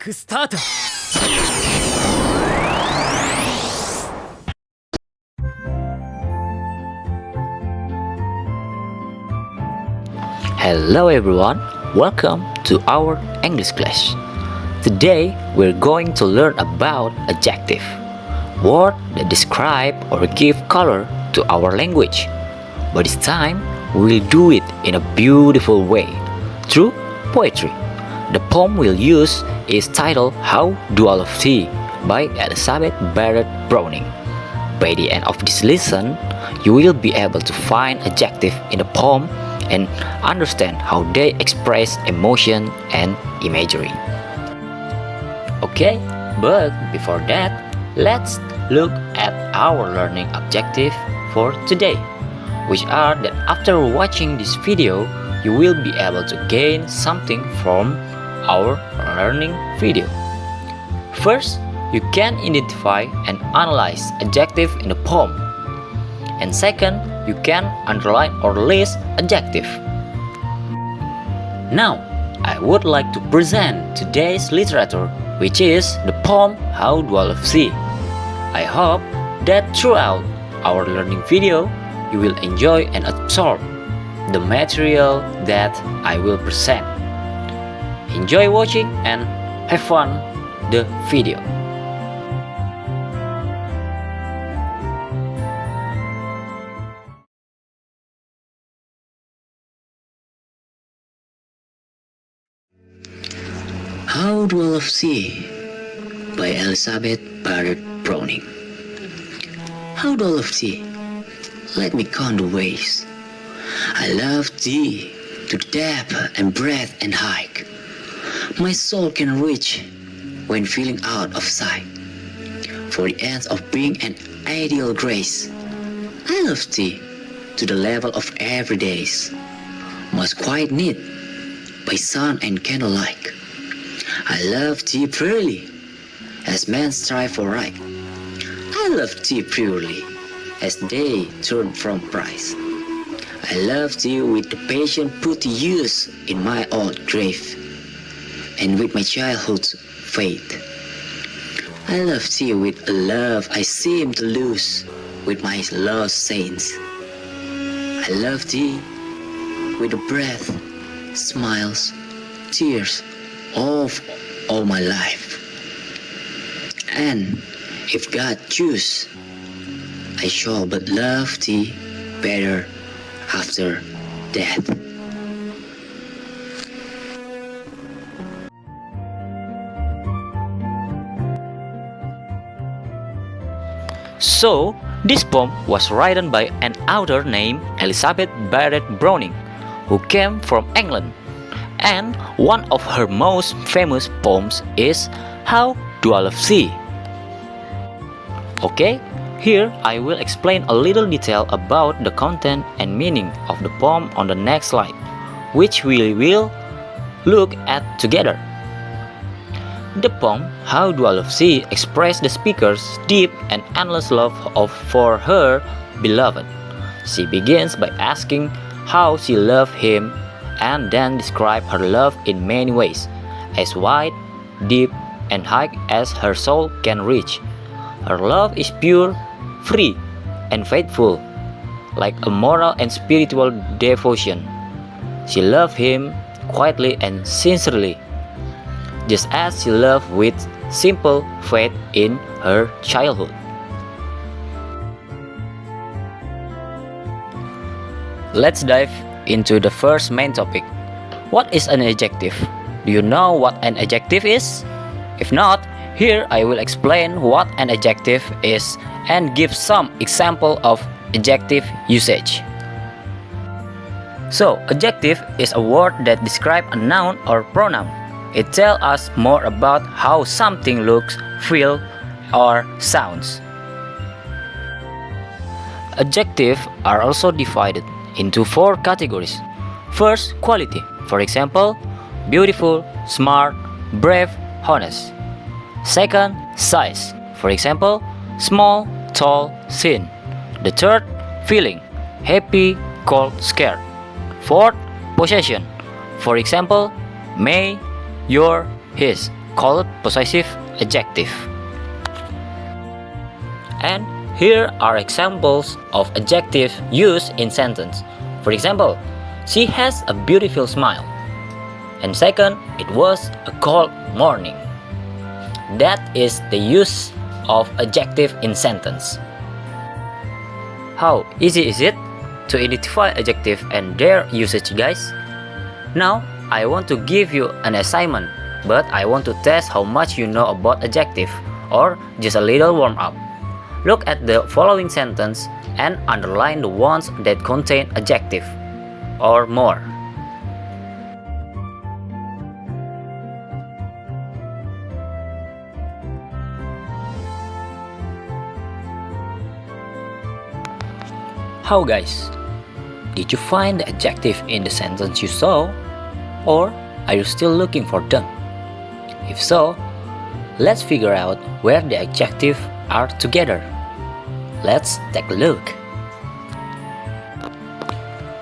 クスタート。 Hello everyone, welcome to our English class. Today we're going to learn about adjective, words that describe or give color to our language. But this time we'll do it in a beautiful way, through poetry. The poem we'll use is titled How Do I Love Thee by Elizabeth Barrett Browning. By the end of this lesson, you will be able to find adjective in the poem and understand how they express emotion and imagery. Okay, but before that, let's look at our learning objective for today, which are that after watching this video, you will be able to gain something from our learning video. First, you can identify and analyze adjective in the poem. And second, you can underline or list adjective. Now, I would like to present today's literature, which is the poem How Do I Love Thee. I hope that throughout our learning video, you will enjoy and absorb the material that I will present. Enjoy watching and have fun the video. How Do I Love Thee by Elizabeth Barrett Browning. How do I love thee? Let me count the ways. I love thee to depth and breadth and height. My soul can reach when feeling out of sight. For the ends of being an ideal grace, I love thee to the level of everydays, most quite neat by sun and candlelight. I love thee purely, as men strive for right. I love thee purely, as they turn from price. I love thee with the passion put to use in my old grave, and with my childhood's faith. I love thee with a love I seem to lose with my lost saints. I love thee with the breath, smiles, tears of all my life. And if God choose, I shall but love thee better after death. So, this poem was written by an author named Elizabeth Barrett Browning, who came from England. And one of her most famous poems is How Do I Love Thee? Okay, here I will explain a little detail about the content and meaning of the poem on the next slide, which we will look at together. The poem How Do I Love Thee expresses the speaker's deep and endless love for her beloved. She begins by asking how she loved him and then describe her love in many ways, as wide, deep, and high as her soul can reach. Her love is pure, free, and faithful, like a moral and spiritual devotion. She loved him quietly and sincerely, just as she loved with simple faith in her childhood. Let's dive into the first main topic. What is an adjective? Do you know what an adjective is? If not, here I will explain what an adjective is and give some example of adjective usage. So, adjective is a word that describes a noun or pronoun. It tells us more about how something looks, feels, or sounds. Adjectives are also divided into four categories. First, quality. For example, beautiful, smart, brave, honest. Second, size. For example, small, tall, thin. The third, feeling. Happy, cold, scared. Fourth, possession. For example, may, your, his. called possessive adjective. And here are examples of adjectives used in sentence. For example, she has a beautiful smile. And second, it was a cold morning. That is the use of adjective in sentence. How easy is it to identify adjective and their usage, guys? Now, I want to give you an assignment, but I want to test how much you know about adjective, or just a little warm-up. Look at the following sentence and underline the ones that contain adjective or more. How, guys? Did you find the adjective in the sentence you saw? Or are you still looking for them? If so, let's figure out where the adjectives are together. Let's take a look.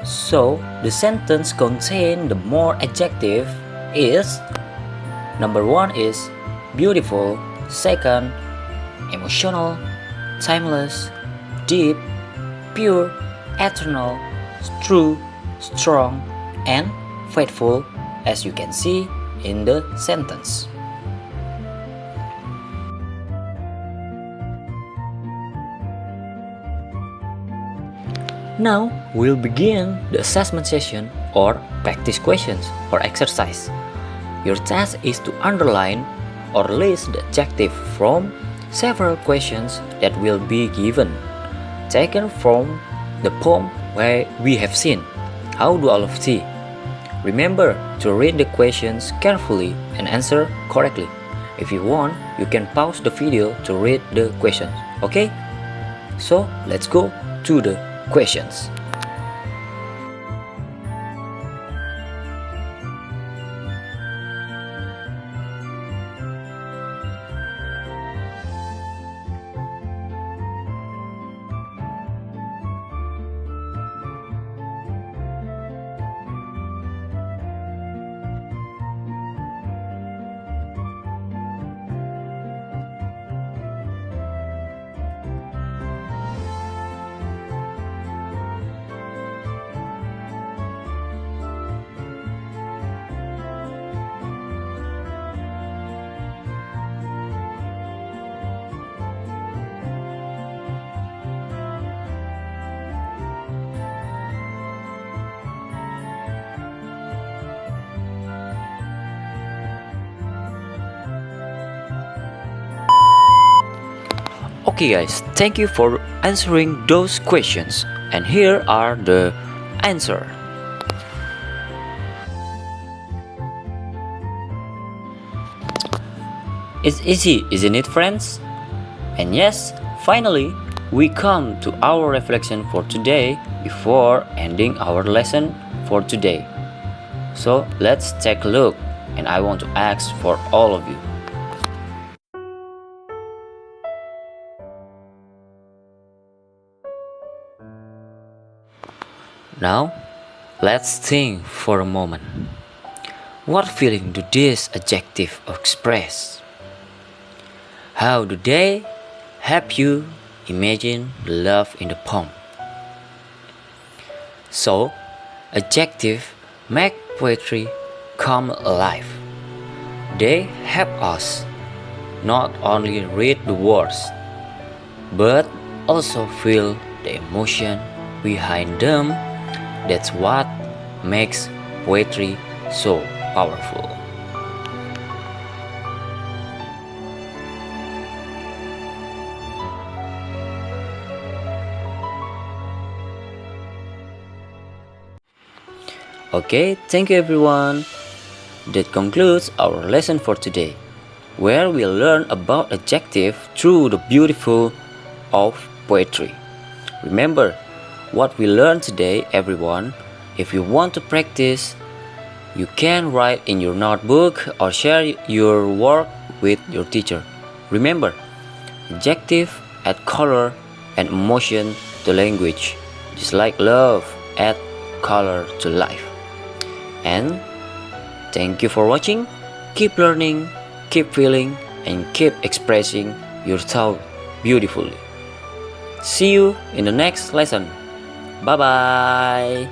So, the sentence contain the more adjective is: number 1 is beautiful, second, emotional, timeless, deep, pure, eternal, true, strong, and faithful, as you can see in the sentence. Now, we'll begin the assessment session or practice questions or exercise. Your task is to underline or list the adjective from several questions that will be given, taken from the poem where we have seen How do all see? Remember to read the questions carefully and answer correctly. If you want, you can pause the video to read the questions, okay? So, let's go to the questions. Okay guys, thank you for answering those questions, and here are the answer. It's easy, isn't it, friends? And yes, finally, we come to our reflection for today before ending our lesson for today. So let's take a look, and I want to ask for all of you. Now, let's think for a moment. What feeling do these adjectives express? How do they help you imagine the love in the poem? So, adjectives make poetry come alive. They help us not only read the words, but also feel the emotion behind them. That's what makes poetry so powerful. Okay, thank you everyone. That concludes our lesson for today, where we learn about adjective through the beautiful of poetry. Remember what we learned today, everyone. If you want to practice, you can write in your notebook or share your work with your teacher. Remember, adjective add color and emotion to language, just like love add color to life. And thank you for watching. Keep learning keep feeling and keep expressing your thought beautifully. See you in the next lesson. Bye bye.